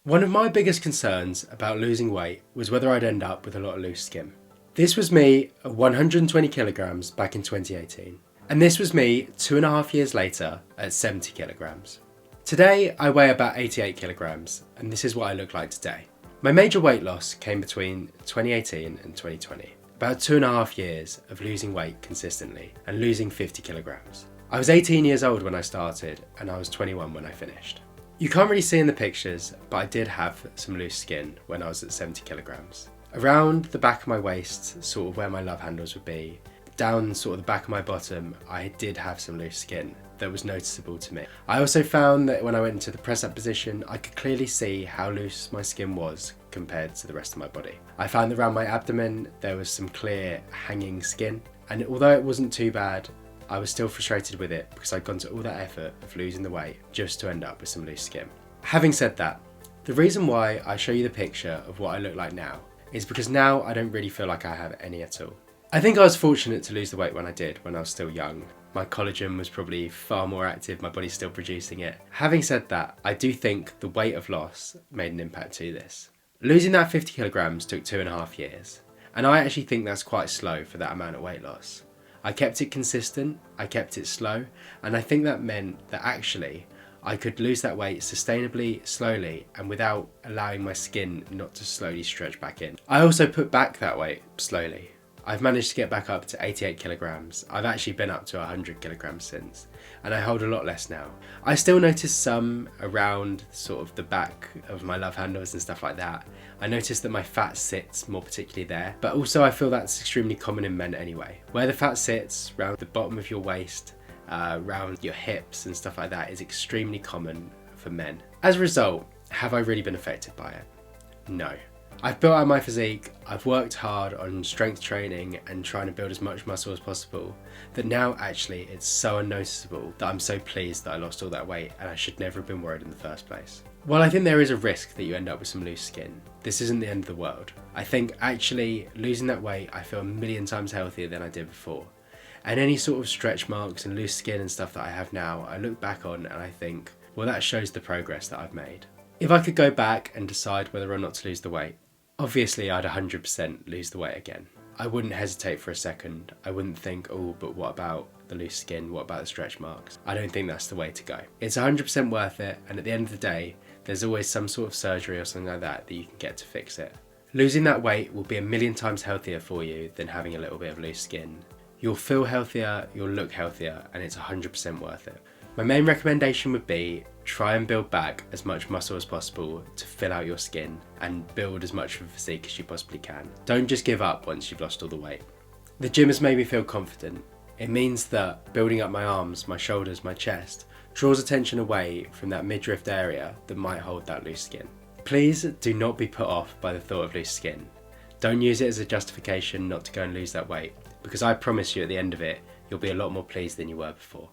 One of my biggest concerns about losing weight was whether I'd end up with a lot of loose skin. This was me at 120 kilograms back in 2018. And this was me 2.5 years later at 70 kilograms. Today I weigh about 88 kilograms and this is what I look like today. My major weight loss came between 2018 and 2020. About 2.5 years of losing weight consistently and losing 50 kilograms. I was 18 years old when I started and I was 21 when I finished. You can't really see in the pictures, but I did have some loose skin when I was at 70 kilograms. Around the back of my waist, sort of where my love handles would be, down sort of the back of my bottom, I did have some loose skin that was noticeable to me. I also found that when I went into the press up position, I could clearly see how loose my skin was compared to the rest of my body. I found that around my abdomen, there was some clear hanging skin. And although it wasn't too bad, I was still frustrated with it because I'd gone to all that effort of losing the weight just to end up with some loose skin. Having said that, the reason why I show you the picture of what I look like now is because now I don't really feel like I have any at all. I think I was fortunate to lose the weight when I did, when I was still young. My collagen was probably far more active, my body's still producing it. Having said that, I do think the weight of loss made an impact to this. Losing that 50 kilograms took 2.5 years, and I actually think that's quite slow for that amount of weight loss. I kept it consistent, I kept it slow, and I think that meant that actually I could lose that weight sustainably, slowly, and without allowing my skin not to slowly stretch back in. I also put back that weight slowly. I've managed to get back up to 88 kilograms. I've actually been up to 100 kilograms since, and I hold a lot less now. I still notice some around sort of the back of my love handles and stuff like that. I notice that my fat sits more particularly there, but also I feel that's extremely common in men anyway. Where the fat sits, around the bottom of your waist, around your hips and stuff like that is extremely common for men. As a result, have I really been affected by it? No. I've built out my physique, I've worked hard on strength training and trying to build as much muscle as possible, that now actually it's so unnoticeable that I'm so pleased that I lost all that weight and I should never have been worried in the first place. While I think there is a risk that you end up with some loose skin, this isn't the end of the world. I think actually losing that weight, I feel 1,000,000 times healthier than I did before. And any sort of stretch marks and loose skin and stuff that I have now, I look back on and I think, well, that shows the progress that I've made. If I could go back and decide whether or not to lose the weight, obviously I'd 100% lose the weight again. I wouldn't hesitate for a second. I wouldn't think, oh, but what about the loose skin? What about the stretch marks? I don't think that's the way to go. It's 100% worth it, and at the end of the day, there's always some sort of surgery or something like that that you can get to fix it. Losing that weight will be 1,000,000 times healthier for you than having a little bit of loose skin. You'll feel healthier, you'll look healthier, and it's 100% worth it. My main recommendation would be try and build back as much muscle as possible to fill out your skin and build as much of a physique as you possibly can. Don't just give up once you've lost all the weight. The gym has made me feel confident. It means that building up my arms, my shoulders, my chest draws attention away from that midriff area that might hold that loose skin. Please do not be put off by the thought of loose skin. Don't use it as a justification not to go and lose that weight, because I promise you at the end of it, you'll be a lot more pleased than you were before.